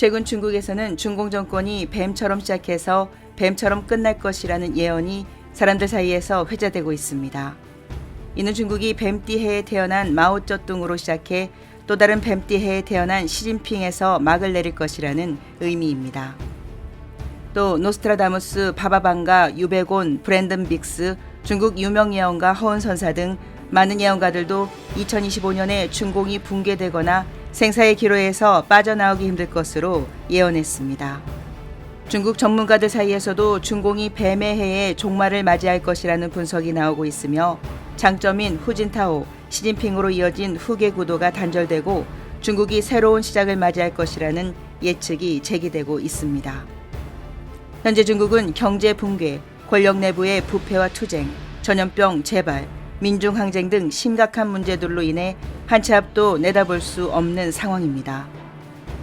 최근 중국에서는 중공 정권이 뱀처럼 시작해서 뱀처럼 끝날 것이라는 예언이 사람들 사이에서 회자되고 있습니다. 이는 중국이 뱀띠해에 태어난 마오쩌둥으로 시작해 또 다른 뱀띠해에 태어난 시진핑에서 막을 내릴 것이라는 의미입니다. 또 노스트라다무스, 바바방가, 유베곤, 브랜든 빅스, 중국 유명 예언가 허은선사 등 많은 예언가들도 2025년에 중공이 붕괴되거나 생사의 기로에서 빠져나오기 힘들 것으로 예언했습니다. 중국 전문가들 사이에서도 중공이 뱀의 해에 종말을 맞이할 것이라는 분석이 나오고 있으며 장점인 후진타오, 시진핑으로 이어진 후계 구도가 단절되고 중국이 새로운 시작을 맞이할 것이라는 예측이 제기되고 있습니다. 현재 중국은 경제 붕괴, 권력 내부의 부패와 투쟁, 전염병 재발, 민중항쟁 등 심각한 문제들로 인해 한 치 앞도 내다볼 수 없는 상황입니다.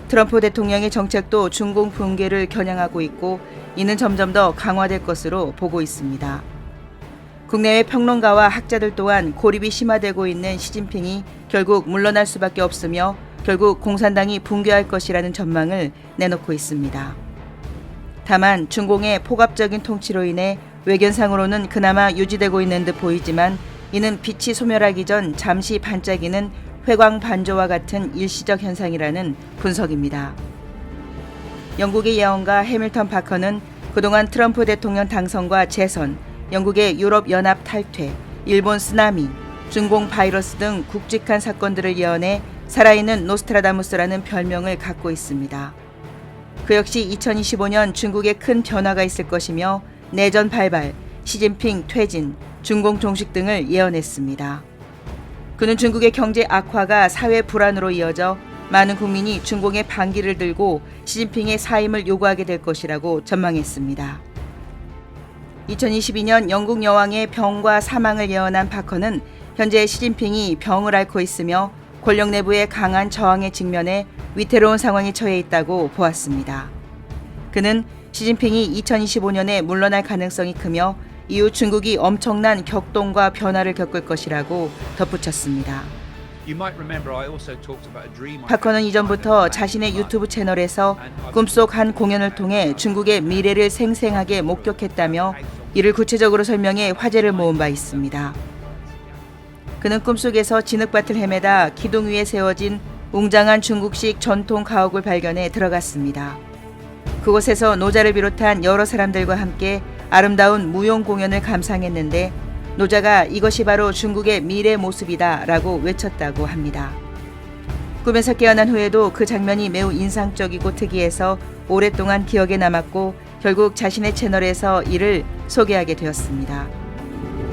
트럼프 대통령의 정책도 중공 붕괴를 겨냥하고 있고 이는 점점 더 강화될 것으로 보고 있습니다. 국내외 평론가와 학자들 또한 고립이 심화되고 있는 시진핑이 결국 물러날 수밖에 없으며 결국 공산당이 붕괴할 것이라는 전망을 내놓고 있습니다. 다만 중공의 폭압적인 통치로 인해 외견상으로는 그나마 유지되고 있는 듯 보이지만 이는 빛이 소멸하기 전 잠시 반짝이는 회광반조와 같은 일시적 현상이라는 분석입니다. 영국의 예언가 해밀턴 파커는 그동안 트럼프 대통령 당선과 재선, 영국의 유럽연합 탈퇴, 일본 쓰나미, 중공 바이러스 등 굵직한 사건들을 예언해 살아있는 노스트라다무스라는 별명을 갖고 있습니다. 그 역시 2025년 중국에 큰 변화가 있을 것이며 내전 발발, 시진핑 퇴진, 중공 종식 등을 예언했습니다. 그는 중국의 경제 악화가 사회 불안으로 이어져 많은 국민이 중공의 반기를 들고 시진핑의 사임을 요구하게 될 것이라고 전망했습니다. 2022년 영국 여왕의 병과 사망을 예언한 파커는 현재 시진핑이 병을 앓고 있으며 권력 내부의 강한 저항에 직면해 위태로운 상황에 처해 있다고 보았습니다. 그는 시진핑이 2025년에 물러날 가능성이 크며 이후 중국이 엄청난 격동과 변화를 겪을 것이라고 덧붙였습니다. 파커는 이전부터 자신의 유튜브 채널에서 꿈속 한 공연을 통해 중국의 미래를 생생하게 목격했다며 이를 구체적으로 설명해 화제를 모은 바 있습니다. 그는 꿈속에서 진흙밭을 헤매다 기둥 위에 세워진 웅장한 중국식 전통 가옥을 발견해 들어갔습니다. 그곳에서 노자를 비롯한 여러 사람들과 함께 아름다운 무용 공연을 감상했는데 노자가 이것이 바로 중국의 미래 모습이다 라고 외쳤다고 합니다. 꿈에서 깨어난 후에도 그 장면이 매우 인상적이고 특이해서 오랫동안 기억에 남았고 결국 자신의 채널에서 이를 소개하게 되었습니다.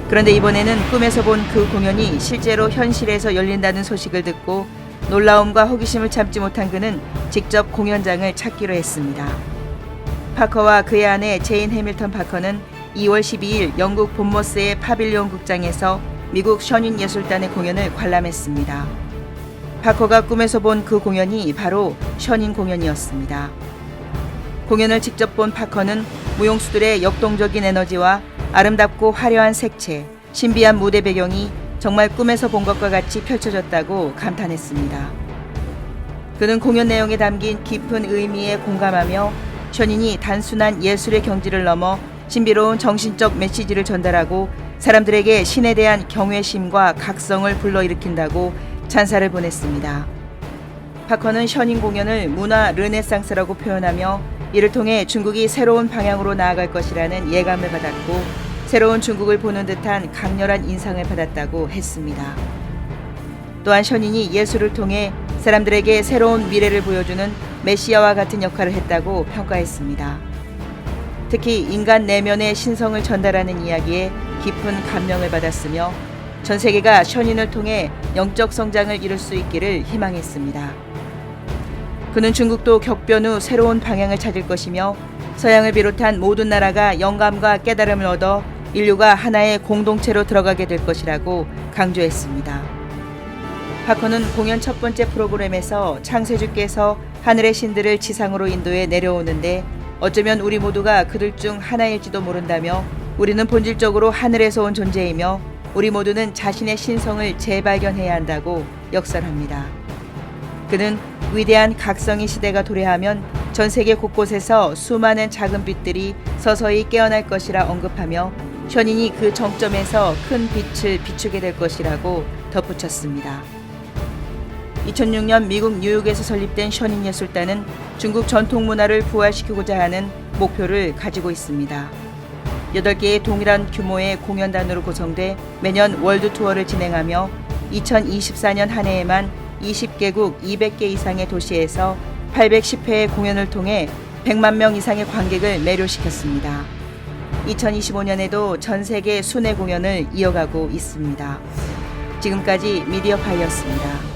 그런데 이번에는 꿈에서 본 그 공연이 실제로 현실에서 열린다는 소식을 듣고 놀라움과 호기심을 참지 못한 그는 직접 공연장을 찾기로 했습니다. 파커와 그의 아내 제인 해밀턴 파커는 2월 12일 영국 본머스의 파빌리온 극장에서 미국 셔닌 예술단의 공연을 관람했습니다. 파커가 꿈에서 본 그 공연이 바로 셔닌 공연이었습니다. 공연을 직접 본 파커는 무용수들의 역동적인 에너지와 아름답고 화려한 색채, 신비한 무대 배경이 정말 꿈에서 본 것과 같이 펼쳐졌다고 감탄했습니다. 그는 공연 내용에 담긴 깊은 의미에 공감하며 셔닌이 단순한 예술의 경지를 넘어 신비로운 정신적 메시지를 전달하고 사람들에게 신에 대한 경외심과 각성을 불러일으킨다고 찬사를 보냈습니다. 파커는 셔닌 공연을 문화 르네상스라고 표현하며 이를 통해 중국이 새로운 방향으로 나아갈 것이라는 예감을 받았고 새로운 중국을 보는 듯한 강렬한 인상을 받았다고 했습니다. 또한 셔닌이 예술을 통해 사람들에게 새로운 미래를 보여주는 메시아와 같은 역할을 했다고 평가했습니다. 특히 인간 내면의 신성을 전달하는 이야기에 깊은 감명을 받았으며 전 세계가 셔닌을 통해 영적 성장을 이룰 수 있기를 희망했습니다. 그는 중국도 격변 후 새로운 방향을 찾을 것이며 서양을 비롯한 모든 나라가 영감과 깨달음을 얻어 인류가 하나의 공동체로 들어가게 될 것이라고 강조했습니다. 파커는 공연 첫 번째 프로그램에서 창세주께서 하늘의 신들을 지상으로 인도해 내려오는데 어쩌면 우리 모두가 그들 중 하나일지도 모른다며 우리는 본질적으로 하늘에서 온 존재이며 우리 모두는 자신의 신성을 재발견해야 한다고 역설합니다. 그는 위대한 각성의 시대가 도래하면 전 세계 곳곳에서 수많은 작은 빛들이 서서히 깨어날 것이라 언급하며 션인이 그 정점에서 큰 빛을 비추게 될 것이라고 덧붙였습니다. 2006년 미국 뉴욕에서 설립된 션인 예술단은 중국 전통 문화를 부활시키고자 하는 목표를 가지고 있습니다. 8개의 동일한 규모의 공연단으로 구성돼 매년 월드 투어를 진행하며 2024년 한 해에만 20개국 200개 이상의 도시에서 810회의 공연을 통해 100만 명 이상의 관객을 매료시켰습니다. 2025년에도 전 세계 순회 공연을 이어가고 있습니다. 지금까지 미디어파이였습니다.